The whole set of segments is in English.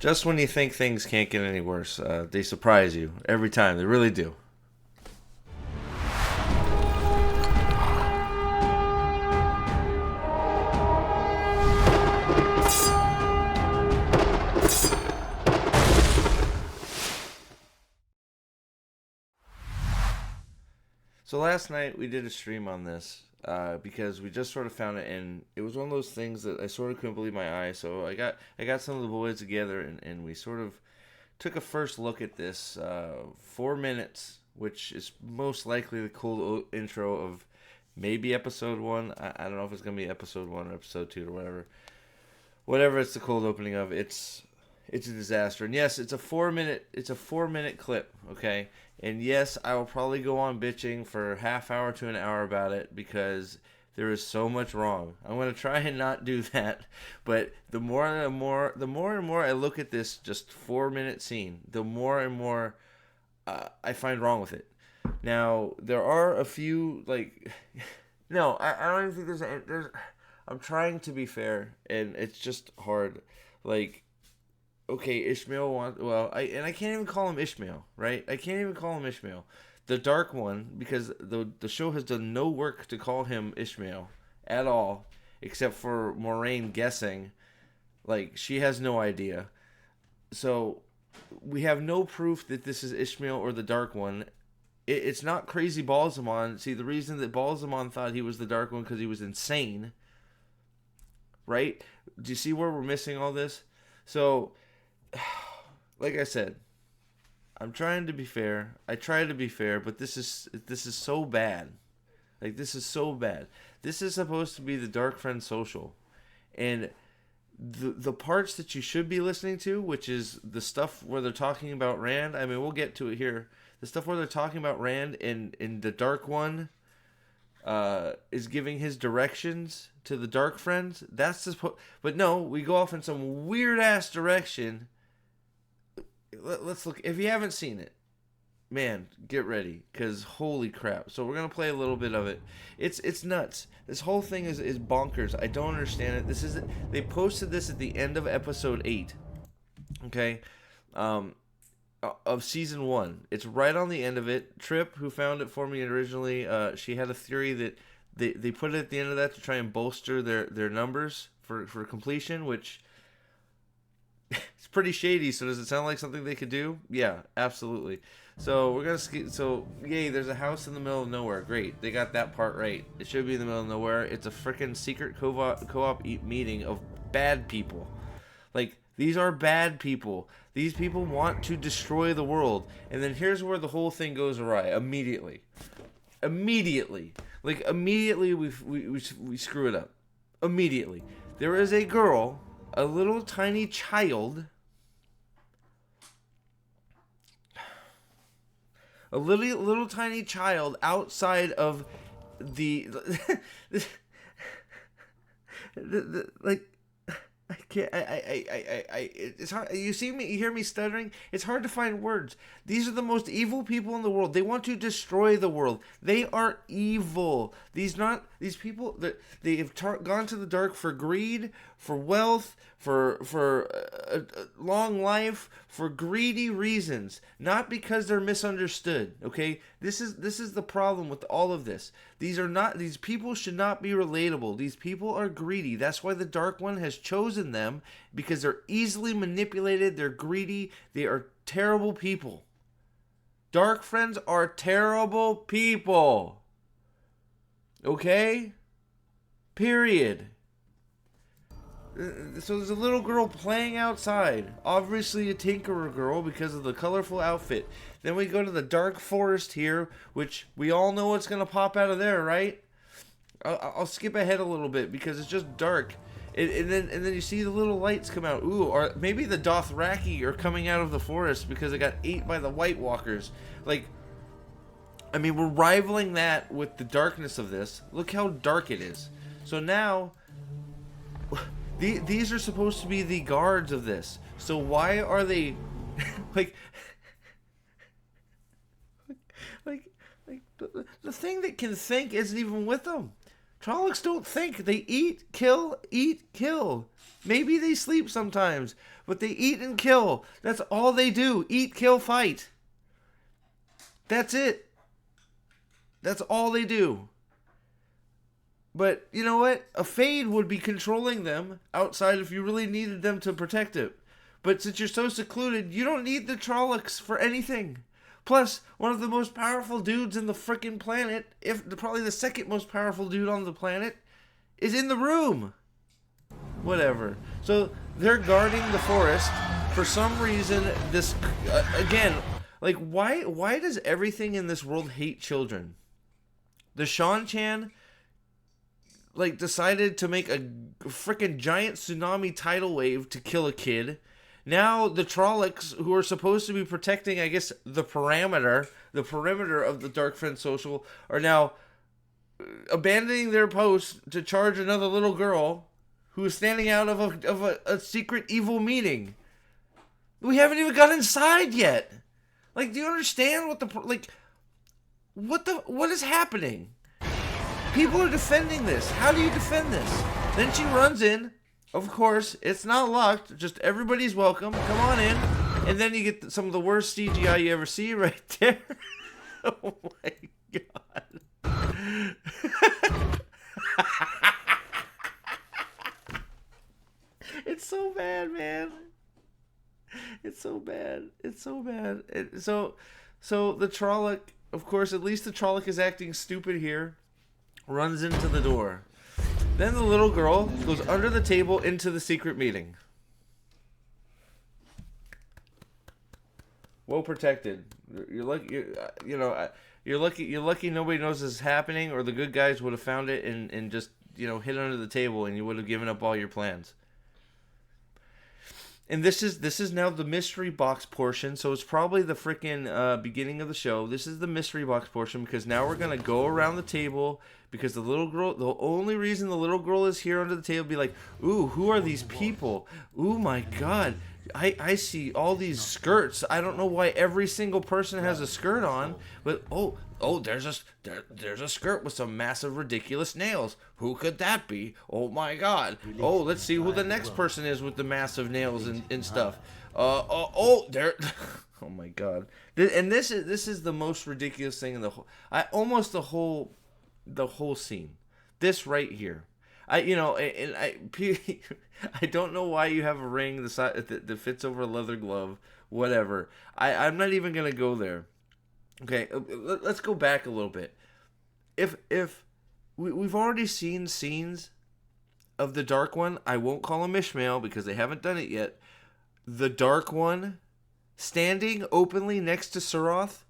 Just when you think things can't get any worse, they surprise you every time. They really do. So last night we did a stream on this because we just sort of found it, and it was one of those things that I sort of couldn't believe my eyes. So I got some of the boys together, and we sort of took a first look at this 4 minutes, which is most likely the cool intro of maybe episode one. I don't know if it's gonna be episode one or episode two or whatever. Whatever it's the cold opening of, it's a disaster. And yes, it's a 4 minute clip, okay? And yes, I will probably go on bitching for half hour to an hour about it because there is so much wrong. I'm gonna try and not do that, but the more I look at this just 4 minute scene, the more and more I find wrong with it. Now there are a few like, no, I don't even think there's. I'm trying to be fair, and it's just hard. Like, okay, Ishmael wants. Well, I can't even call him Ishmael, right? I can't even call him Ishmael, the Dark One, because the show has done no work to call him Ishmael at all, except for Moraine guessing. Like, she has no idea. So we have no proof that this is Ishmael or the Dark One. It's not crazy Balsamon. See, the reason that Balsamon thought he was the Dark One because he was insane, right? Do you see where we're missing all this? So, like I said, I'm trying to be fair. I try to be fair, but this is so bad. Like, this is so bad. This is supposed to be the Darkfriend social, and the parts that you should be listening to, which is the stuff where they're talking about Rand. I mean, we'll get to it here. The stuff where they're talking about Rand and the Dark One is giving his directions to the Dark Friends. That's just, but no, we go off in some weird ass direction. Let's look. If you haven't seen it, man, get ready, cause holy crap! So we're gonna play a little bit of it. It's nuts. This whole thing is bonkers. I don't understand it. They posted this at the end of episode 8. Okay, of season 1. It's right on the end of it. Trip, who found it for me originally, she had a theory that they put it at the end of that to try and bolster their numbers for completion, which it's pretty shady. So does it sound like something they could do? Yeah, absolutely. So we're gonna so yay, there's a house in the middle of nowhere. Great, they got that part right. It should be in the middle of nowhere. It's a freaking secret co-op meeting of bad people. Like, these are bad people. These people want to destroy the world. And then here's where the whole thing goes awry. Immediately. Like, immediately we screw it up. Immediately. There is a girl, a little tiny child, little tiny child outside of the, like, I can't. It's hard. You see me. You hear me stuttering. It's hard to find words. These are the most evil people in the world. They want to destroy the world. They are evil. These people that they have gone to the dark for greed, for wealth, for a long life, for greedy reasons, not because they're misunderstood. Okay, this is the problem with all of this. These people should not be relatable. These people are greedy. That's why the Dark One has chosen them, because they're easily manipulated. They're greedy. They are terrible people. Dark friends are terrible people. Okay? Period. So there's a little girl playing outside. Obviously a tinkerer girl because of the colorful outfit. Then we go to the dark forest here, which we all know what's going to pop out of there, right? I'll skip ahead a little bit because it's just dark. And then you see the little lights come out. Ooh, or maybe the Dothraki are coming out of the forest because they got ate by the White Walkers. Like, I mean, we're rivaling that with the darkness of this. Look how dark it is. So now, these are supposed to be the guards of this. So why are they, like, the thing that can think isn't even with them. Trollocs don't think. They eat, kill, eat, kill. Maybe they sleep sometimes, but they eat and kill. That's all they do. Eat, kill, fight. That's it. That's all they do. But you know what? A Fade would be controlling them outside if you really needed them to protect it. But since you're so secluded, you don't need the Trollocs for anything. Plus, one of the most powerful dudes in the frickin' planet, if probably the second most powerful dude on the planet, is in the room. Whatever. So they're guarding the forest. For some reason, this again, like why does everything in this world hate children? The Shan-Chan like decided to make a frickin' giant tsunami tidal wave to kill a kid. Now the Trollocs, who are supposed to be protecting, I guess, the perimeter of the Darkfriend social, are now abandoning their post to charge another little girl who is standing out of a secret evil meeting. We haven't even got inside yet. Like, do you understand what is happening? People are defending this. How do you defend this? Then she runs in. Of course, it's not locked. Just everybody's welcome. Come on in. And then you get some of the worst CGI you ever see right there. Oh my god. It's so bad, man. It's so bad. It's so bad. So the Trolloc, of course, at least the Trolloc is acting stupid here, runs into the door. Then the little girl goes under the table into the secret meeting. Well protected. You're lucky. You're lucky nobody knows this is happening, or the good guys would have found it and just hid under the table, and you would have given up all your plans. And this is now the mystery box portion, so it's probably the freaking beginning of the show. This is the mystery box portion because now we're gonna go around the table because the only reason the little girl is here under the table be like, ooh, who are these people? Ooh, my God, I see all these skirts. I don't know why every single person has a skirt on, but there's a skirt with some massive ridiculous nails. Who could that be? Oh my God. Oh, let's see who the next person is with the massive nails and stuff. There. Oh my God. And this is the most ridiculous thing in the whole. The whole scene. This right here. I don't know why you have a ring that fits over a leather glove. Whatever. I'm not even gonna go there. Okay, let's go back a little bit. If we've already seen scenes of the Dark One, I won't call him Ishmael because they haven't done it yet. The Dark One standing openly next to Suroth.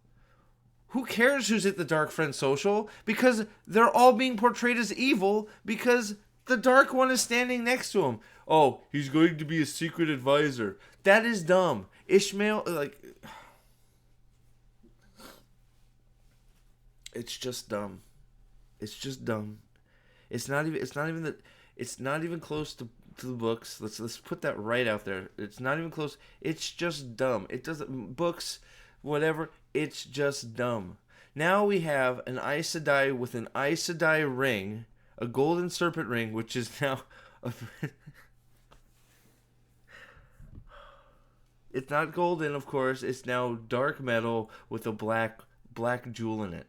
Who cares who's at the Darkfriend social? Because they're all being portrayed as evil because the Dark One is standing next to him. Oh, he's going to be a secret advisor. That is dumb. Ishmael, it's just dumb. It's just dumb. It's not even close to the books. Let's put that right out there. It's not even close. It's just dumb. It doesn't books, whatever. It's just dumb. Now we have an Aes Sedai with an Aes Sedai ring, a golden serpent ring, which is now it's not golden, of course. It's now dark metal with a black jewel in it.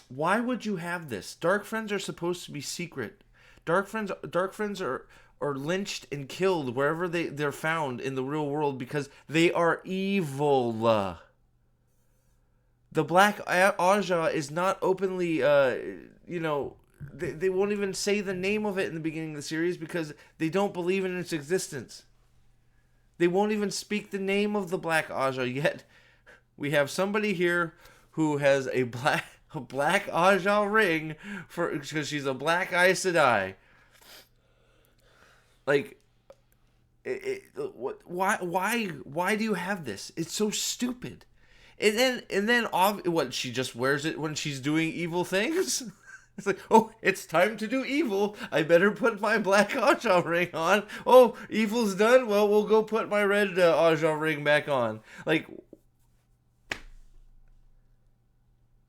Why would you have this? Dark Friends are supposed to be secret. Dark Friends are lynched and killed wherever they're found in the real world because they are evil. The Black Aja is not openly, they won't even say the name of it in the beginning of the series because they don't believe in its existence. They won't even speak the name of the Black Aja yet. We have somebody here who has a black Aja ring because she's a black Aes Sedai. Like, why do you have this? It's so stupid. And then what? She just wears it when she's doing evil things. It's like, oh, it's time to do evil. I better put my black Aja ring on. Oh, evil's done. Well, we'll go put my red Aja ring back on. Like,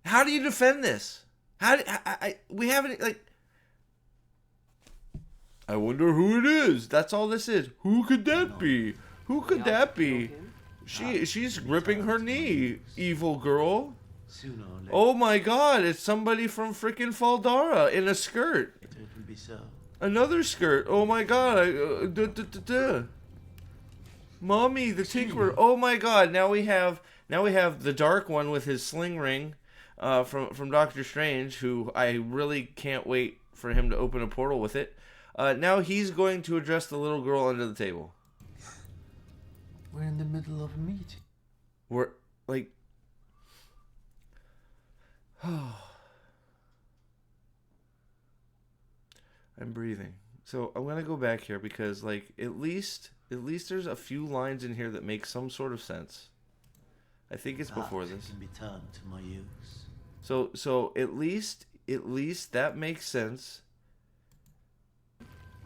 how do you defend this? We haven't I wonder who it is. That's all this is. Who could that be? Who could that be? She's gripping her knee, evil girl. Oh my god, it's somebody from frickin' Faldara in a skirt. Another skirt. Oh my god. Mommy, the Tinkerer. Oh my god, now we have the Dark One with his sling ring from Doctor Strange, who I really can't wait for him to open a portal with it. Now he's going to address the little girl under the table. We're in the middle of a meeting. We're like... I'm breathing. So I'm going to go back here because, like, at least there's a few lines in here that make some sort of sense. I think it's before this. Can be turned to my use. So at least that makes sense.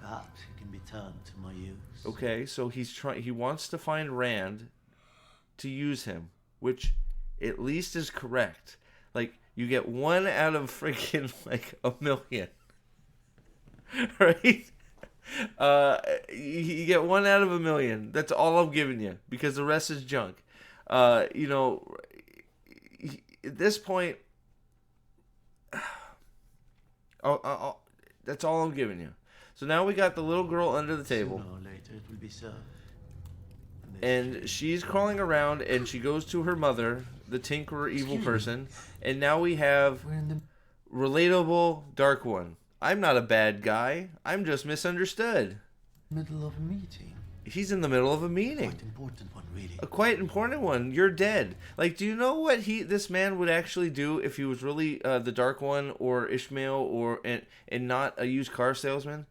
Perhaps it can be turned to my use. Okay, so he wants to find Rand to use him, which at least is correct. Like, you get 1 out of freaking like 1,000,000. Right? You get 1 out of 1,000,000. That's all I'm giving you, because the rest is junk. You know, at this point, that's all I'm giving you. So now we got the little girl under the table. Sooner or later it will be served. And she's crawling around, and she goes to her mother, the Tinkerer evil person. And now we have relatable Dark One. I'm not a bad guy. I'm just misunderstood. Middle of a meeting. He's in the middle of a meeting. Quite important one, really. A quite important one. You're dead. Like, do you know what this man would actually do if he was really the Dark One or Ishmael and not a used car salesman?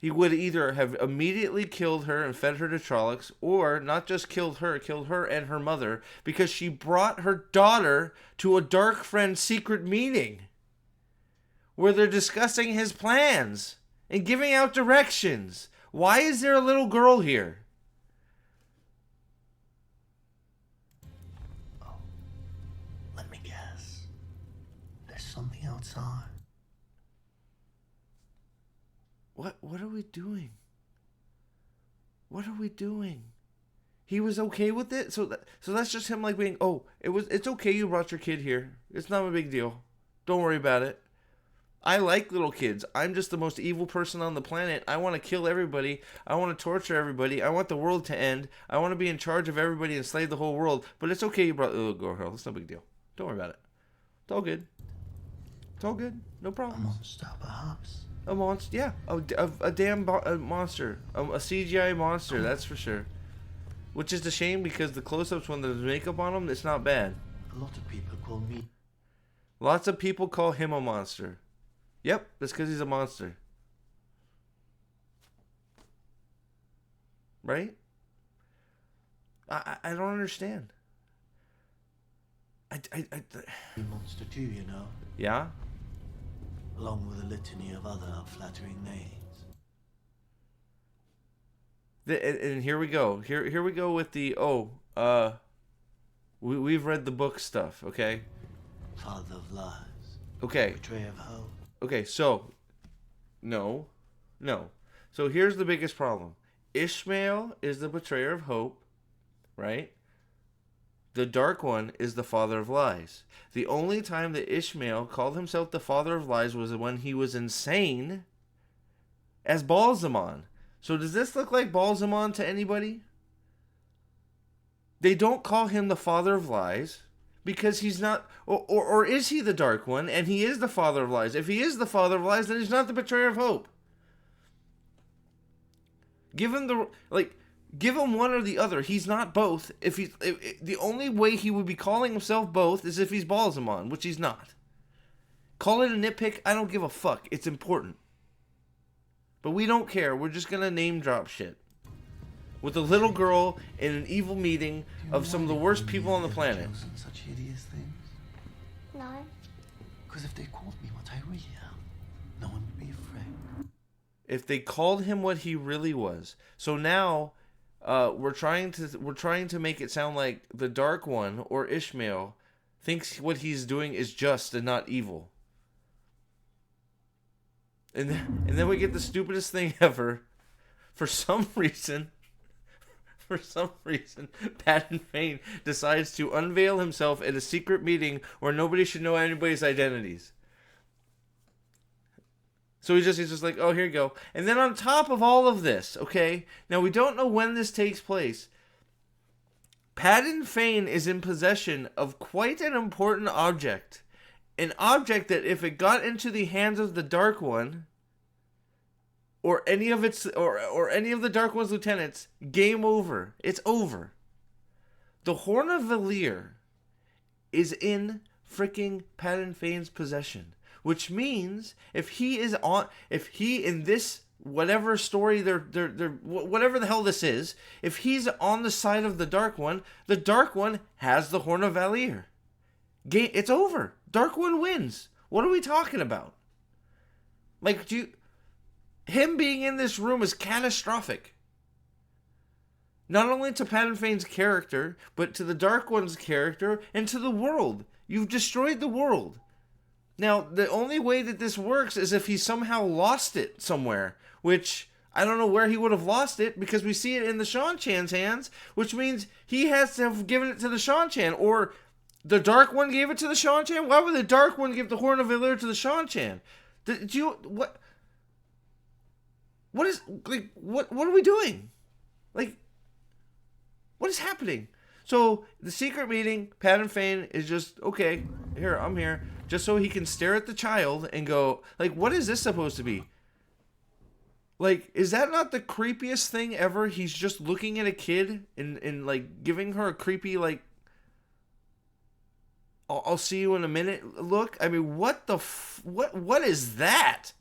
He would either have immediately killed her and fed her to Trollocs, or not just killed her and her mother, because she brought her daughter to a Darkfriend secret meeting where they're discussing his plans and giving out directions. Why is there a little girl here? Oh, let me guess. There's something outside. What are we doing? What are we doing? He was okay with it? So that's just him, like, being, oh, it's okay you brought your kid here. It's not a big deal. Don't worry about it. I like little kids. I'm just the most evil person on the planet. I want to kill everybody. I want to torture everybody. I want the world to end. I want to be in charge of everybody and slay the whole world. But it's okay you brought the little girl. It's no big deal. Don't worry about it. It's all good. It's all good. No problem. A monster, perhaps. A monster, yeah. A damn monster. A CGI monster, that's for sure. Which is a shame, because the close-ups, when there's makeup on him, it's not bad. A lot of people call me. Lots of people call him a monster. Yep, that's because he's a monster. Right? I don't understand. Monster too, you know. Yeah? Along with a litany of other flattering names. And here we go. Here we go with the we've read the book stuff, okay? Father of lies. Okay. Betrayer of hope. Okay, so no. So here's the biggest problem. Ishmael is the betrayer of hope, right? The Dark One is the father of lies. The only time that Ishmael called himself the father of lies was when he was insane as Balsamon. So does this look like Balsamon to anybody? They don't call him the father of lies because he's not... Or is he the Dark One and he is the father of lies? If he is the father of lies, then he's not the betrayer of hope. Give him the... Give him one or the other. He's not both. The only way he would be calling himself both is if he's Balsamon, which he's not. Call it a nitpick. I don't give a fuck. It's important. But we don't care. We're just gonna name drop shit. With a little girl in an evil meeting of some of the worst people on the planet. Such hideous things. No. Because if they called me what I really am, no one would be afraid. If they called him what he really was. So now... we're trying to make it sound like the Dark One or Ishmael thinks what he's doing is just and not evil. And then we get the stupidest thing ever. For some reason, Patton Fane decides to unveil himself at a secret meeting where nobody should know anybody's identities. So he's just like, oh, here you go. And then on top of all of this, okay, now we don't know when this takes place. Patton Fane is in possession of quite an important object. An object that if it got into the hands of the Dark One, or any of its or any of the Dark One's lieutenants, game over. It's over. The Horn of Valir is in freaking Patton Fane's possession, which means if he in this whatever story they're whatever the hell this is, if he's on the side of the Dark One has the Horn of Valir. It's over. Dark One wins. What are we talking about? Like, him being in this room is catastrophic. Not only to Patton Fane's character, but to the Dark One's character and to the world. You've destroyed the world. Now, the only way that this works is if he somehow lost it somewhere, which I don't know where he would have lost it, because we see it in the Shan-Chan's hands, which means he has to have given it to the Shan-Chan, or the Dark One gave it to the Shan-Chan? Why would the Dark One give the Horn of Valir to the Shan-Chan? What are we doing? Like, what is happening? So, the secret meeting, Patton Fane is just, okay, here, I'm here, just so he can stare at the child and go, like, what is this supposed to be? Like, is that not the creepiest thing ever? He's just looking at a kid and like, giving her a creepy, like, I'll see you in a minute look? I mean, what is that?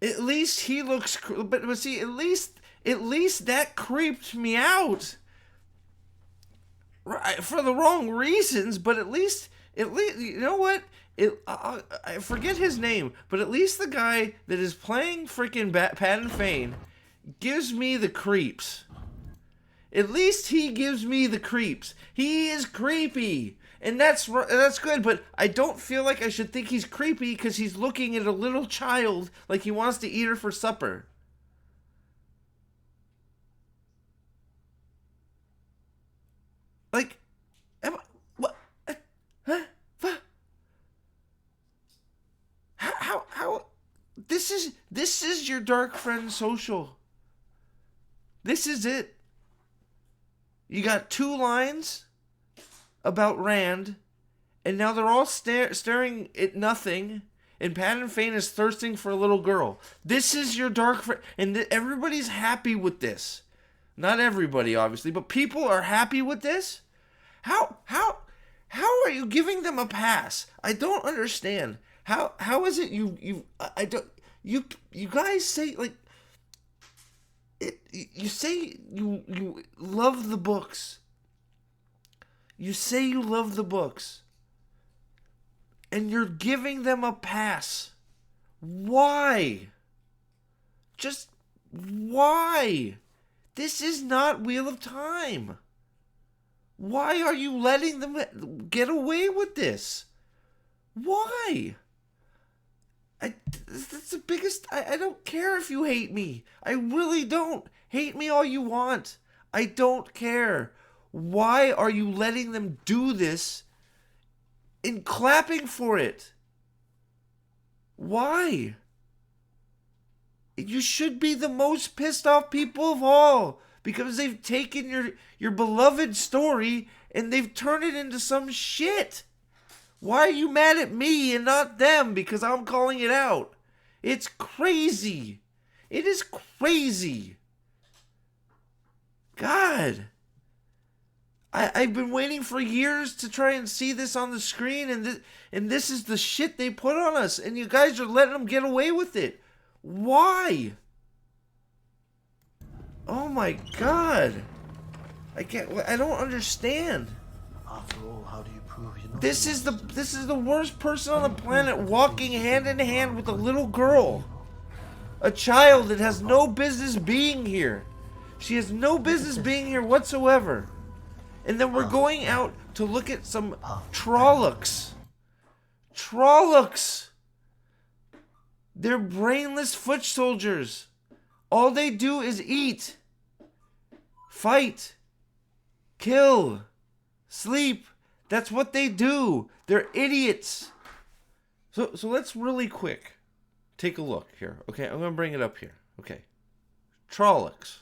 At least he looks, but see, at least that creeped me out. Right, for the wrong reasons, but at least you know what? I forget his name, but at least the guy that is playing freaking Patton Fane gives me the creeps. At least he gives me the creeps. He is creepy. And that's good, but I don't feel like I should think he's creepy because he's looking at a little child like he wants to eat her for supper. Like, what? Huh? How? This is your Darkfriend social. This is it. You got 2 lines about Rand, and now they're all staring at nothing, and Patton Fane is thirsting for a little girl. This is your Darkfriend, and everybody's happy with this. Not everybody, obviously, but people are happy with this? How are you giving them a pass? I don't understand. How is it you guys say, like, you say you love the books. You say you love the books. And you're giving them a pass. Why? Just why? This is not Wheel of Time. Why are you letting them get away with this? Why? That's the biggest... I don't care if you hate me. I really don't. Hate me all you want. I don't care. Why are you letting them do this and clapping for it? Why? You should be the most pissed off people of all, because they've taken your beloved story and they've turned it into some shit. Why are you mad at me and not them because I'm calling it out? It's crazy. It is crazy. God. I've been waiting for years to try and see this on the screen, and this is the shit they put on us, and you guys are letting them get away with it. Why? Oh my God. I don't understand. After all, how do you prove you're not... This is the worst person on the planet walking hand in hand with a little girl. A child that has no business being here. She has no business being here whatsoever. And then we're going out to look at some Trollocs. Trollocs! They're brainless foot soldiers. All they do is eat, fight, kill, sleep. That's what they do. They're idiots. So let's really quick take a look here. Okay, I'm going to bring it up here. Okay. Trollocs.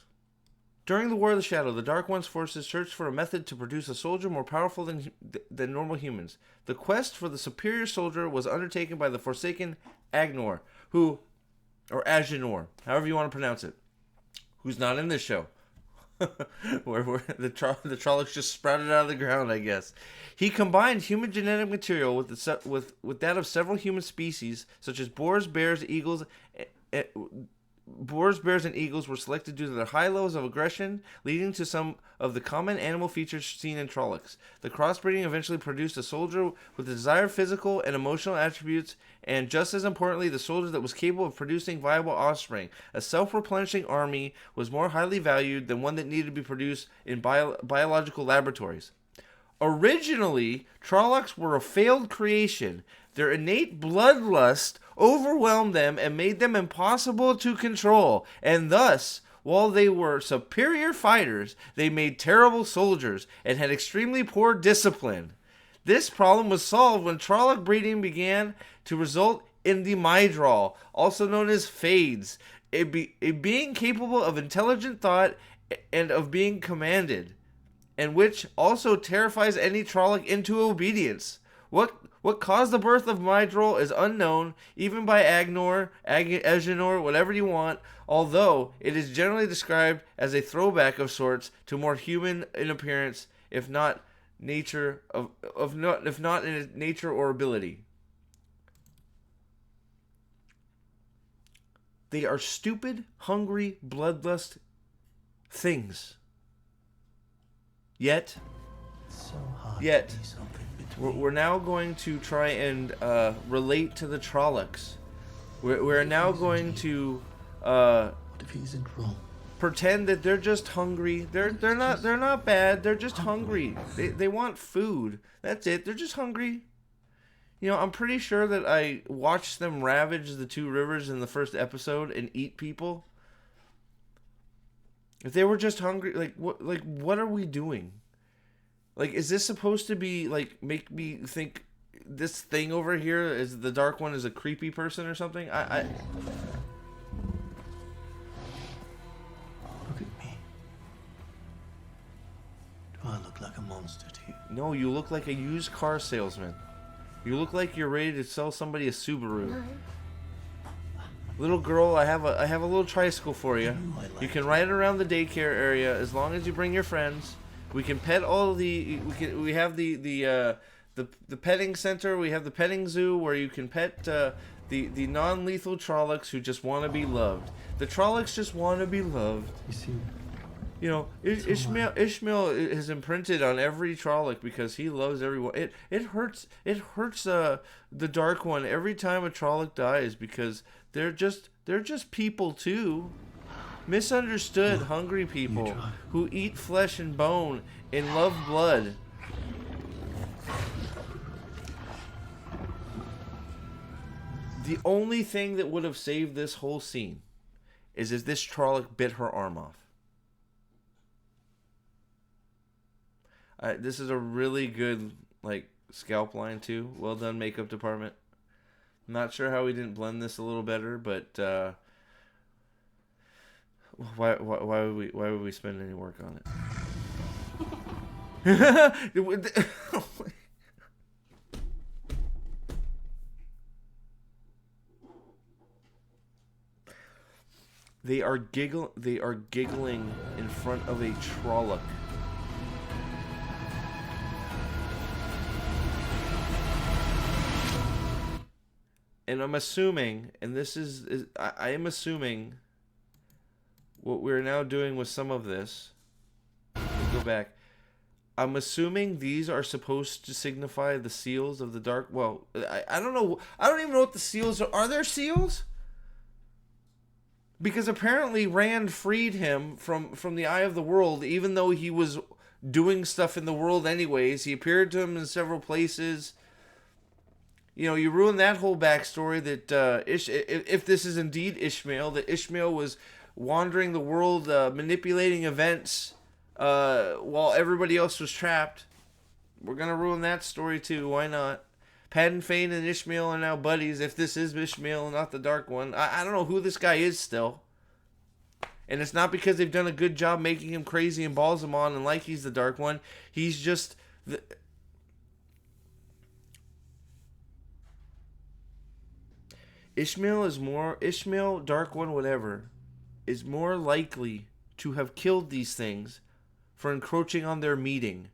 During the War of the Shadow, the Dark One's forces searched for a method to produce a soldier more powerful than normal humans. The quest for the superior soldier was undertaken by the Forsaken Agnor, or Aginor, however you want to pronounce it, who's not in this show. where the Trollocs just sprouted out of the ground, I guess. He combined human genetic material with that of several human species, such as boars, bears, eagles. Boars, bears, and eagles were selected due to their high levels of aggression, leading to some of the common animal features seen in Trollocs. The crossbreeding eventually produced a soldier with the desired physical and emotional attributes, and just as importantly, the soldier that was capable of producing viable offspring. A self-replenishing army was more highly valued than one that needed to be produced in biological laboratories. Originally, Trollocs were a failed creation. Their innate bloodlust overwhelmed them and made them impossible to control. And thus, while they were superior fighters, they made terrible soldiers and had extremely poor discipline. This problem was solved when Trolloc breeding began to result in the Mydrall, also known as Fades, a being capable of intelligent thought and of being commanded, and which also terrifies any Trolloc into obedience. What caused the birth of Mydrall is unknown, even by Aginor, whatever you want, although it is generally described as a throwback of sorts to more human in appearance, if not in nature or ability. They are stupid, hungry, bloodlust things. Yet, we're now going to try and relate to the Trollocs. We're now going to What if he isn't wrong? pretend that they're just hungry. They're not bad. They're just hungry. They want food. That's it. They're just hungry. You know, I'm pretty sure that I watched them ravage the two rivers in the first episode and eat people. If they were just hungry, what are we doing? Like, is this supposed to be, like, make me think this thing over here is the Dark One is a creepy person or something? Look at me. Do I look like a monster to you? No, you look like a used car salesman. You look like you're ready to sell somebody a Subaru. Little girl, I have a little tricycle for you. You can ride it around the daycare area as long as you bring your friends. We can pet all the. We have the petting center. We have the petting zoo where you can pet the non-lethal Trollocs who just want to be loved. The Trollocs just want to be loved. You see, You know, Ishmael is imprinted on every Trolloc because he loves everyone. It hurts the Dark One every time a Trolloc dies because they're just people too. Misunderstood, hungry people who eat flesh and bone and love blood. The only thing that would have saved this whole scene is if this Trolloc bit her arm off. This is a really good, scalp line too. Well done, makeup department. I'm not sure how we didn't blend this a little better, but why would we spend any work on it? They are giggling in front of a Trolloc. And I'm assuming, and this is I am assuming what we're now doing with some of this. Let's go back. I'm assuming these are supposed to signify the seals of the dark. Well, I don't know. I don't even know what the seals are. Are there seals? Because apparently Rand freed him from the Eye of the World, even though he was doing stuff in the world anyways. He appeared to him in several places. You know, you ruin that whole backstory that if this is indeed Ishmael, that Ishmael was wandering the world, manipulating events while everybody else was trapped. We're gonna ruin that story too. Why not? Padden Fane and Ishmael are now buddies. If this is Ishmael, not the Dark One, I don't know who this guy is still. And it's not because they've done a good job making him crazy and balls him on and like he's the Dark One. He's just Ishmael, Dark One, whatever, is more likely to have killed these things for encroaching on their meeting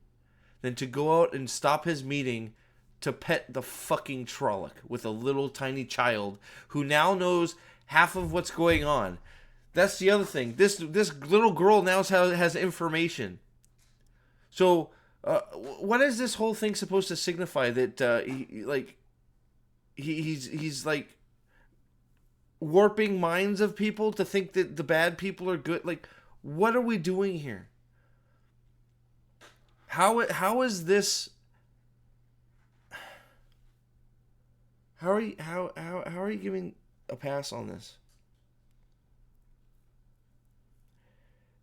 than to go out and stop his meeting to pet the fucking Trolloc with a little tiny child who now knows half of what's going on. That's the other thing. This little girl now has information. So, what is this whole thing supposed to signify? That he's like warping minds of people to think that the bad people are good. Like, what are we doing here? How is this? How are you giving a pass on this?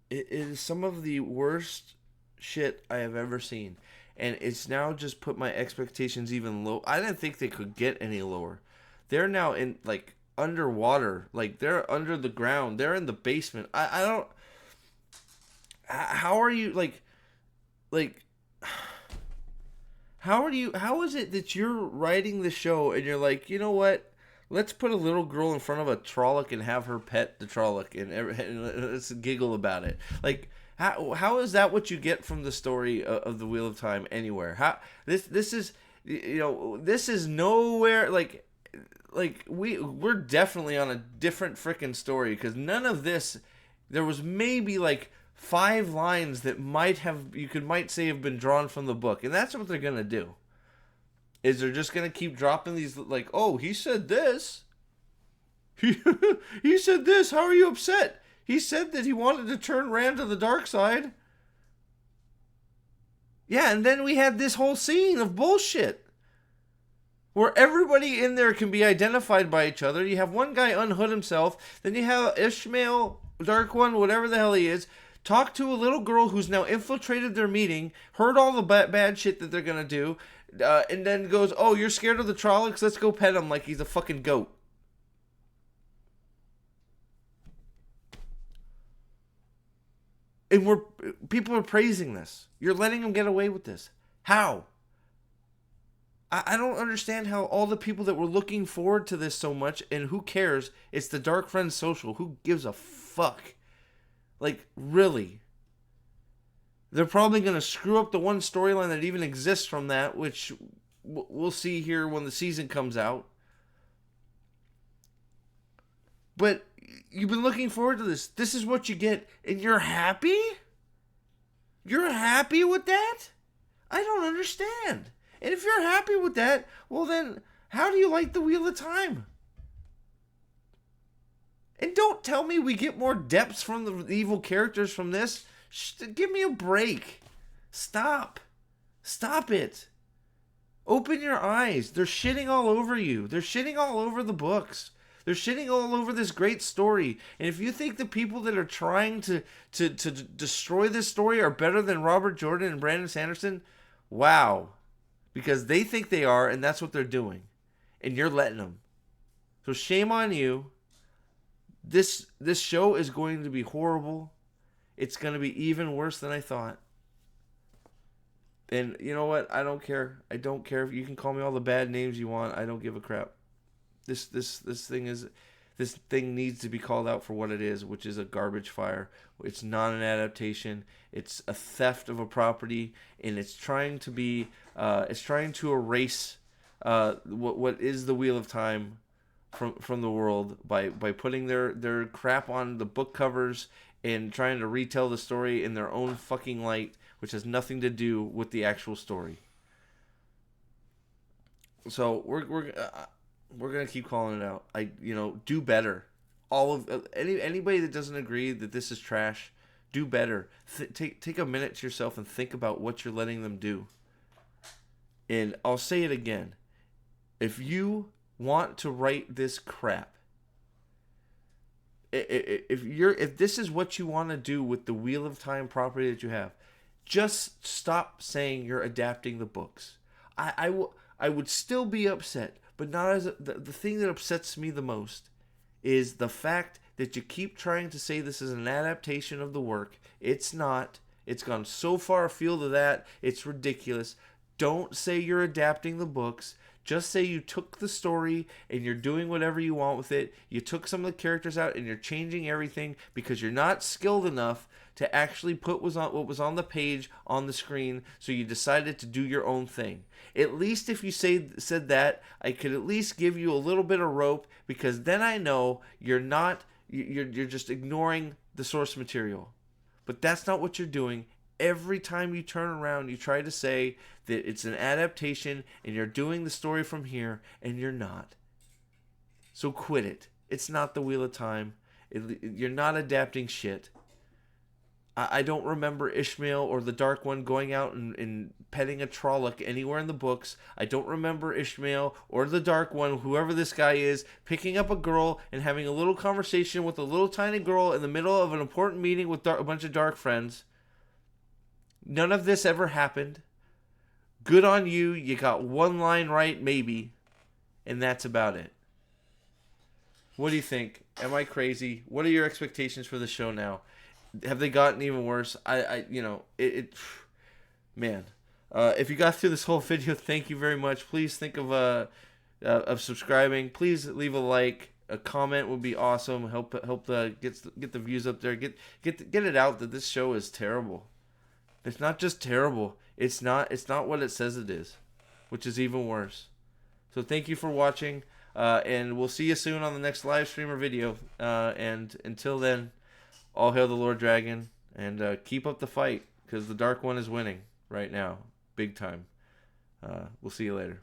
It is some of the worst shit I have ever seen, and it's now just put my expectations even low. I didn't think they could get any lower. They're now in like underwater, like they're under the ground. They're in the basement. I don't. How are you like? How is it that you're writing the show and you're like, you know what? Let's put a little girl in front of a Trolloc and have her pet the Trolloc and let's giggle about it. Like, how is that what you get from the story of the Wheel of Time anywhere? How this is, you know, this is nowhere like we're definitely on a different freaking story because none of this. There was maybe like 5 lines that might say have been drawn from the book, and that's what they're gonna do. Is they're just gonna keep dropping these like, oh, he said this. He said this. How are you upset? He said that he wanted to turn Rand to the dark side. Yeah, and then we had this whole scene of bullshit where everybody in there can be identified by each other. You have one guy unhood himself, then you have Ishmael, Dark One, whatever the hell he is, talk to a little girl who's now infiltrated their meeting, heard all the bad shit that they're gonna do, and then goes, oh, you're scared of the Trollocs? Let's go pet him like he's a fucking goat. And people are praising this. You're letting them get away with this. How? I don't understand how all the people that were looking forward to this so much, and who cares? It's the Darkfriend social. Who gives a fuck? Like, really? They're probably going to screw up the one storyline that even exists from that, which we'll see here when the season comes out. But you've been looking forward to this. This is what you get, and you're happy? You're happy with that? I don't understand. And if you're happy with that, well then, how do you like the Wheel of Time? And don't tell me we get more depths from the evil characters from this. Give me a break. Stop. Stop it. Open your eyes. They're shitting all over you. They're shitting all over the books. They're shitting all over this great story. And if you think the people that are trying to destroy this story are better than Robert Jordan and Brandon Sanderson, wow. Because they think they are, and that's what they're doing. And you're letting them. So shame on you. This show is going to be horrible. It's going to be even worse than I thought. And you know what? I don't care. I don't care. You can call me all the bad names you want. I don't give a crap. This thing needs to be called out for what it is, which is a garbage fire. It's not an adaptation. It's a theft of a property, and it's trying to be. It's trying to erase what is the Wheel of Time from the world by putting their crap on the book covers and trying to retell the story in their own fucking light, which has nothing to do with the actual story. So we're gonna keep calling it out. Do better. All of anybody that doesn't agree that this is trash, do better. Take a minute to yourself and think about what you're letting them do. And I'll say it again. If you want to write this crap, if this is what you want to do with the Wheel of Time property that you have, just stop saying you're adapting the books. I would still be upset, but not as the thing that upsets me the most is the fact that you keep trying to say this is an adaptation of the work. It's not. It's gone so far afield of that, it's ridiculous. Don't say you're adapting the books. Just say you took the story and you're doing whatever you want with it. You took some of the characters out and you're changing everything because you're not skilled enough to actually put what was on the page on the screen, so you decided to do your own thing. At least if you said that, I could at least give you a little bit of rope, because then I know you're just ignoring the source material. But that's not what you're doing. Every time you turn around, you try to say that it's an adaptation and you're doing the story from here, and you're not. So quit it. It's not the Wheel of Time. You're not adapting shit. I don't remember Ishmael or the Dark One going out and petting a Trolloc anywhere in the books. I don't remember Ishmael or the Dark One, whoever this guy is, picking up a girl and having a little conversation with a little tiny girl in the middle of an important meeting with a bunch of dark friends. None of this ever happened. Good on you. You got one line right, maybe. And that's about it. What do you think? Am I crazy? What are your expectations for the show now? Have they gotten even worse? Man. If you got through this whole video, thank you very much. Please think of subscribing. Please leave a like. A comment would be awesome. Help get the views up there. Get it out that this show is terrible. It's not just terrible. It's not what it says it is, which is even worse. So thank you for watching, and we'll see you soon on the next live stream or video. And until then, all hail the Lord Dragon, and keep up the fight, because the Dark One is winning right now, big time. We'll see you later.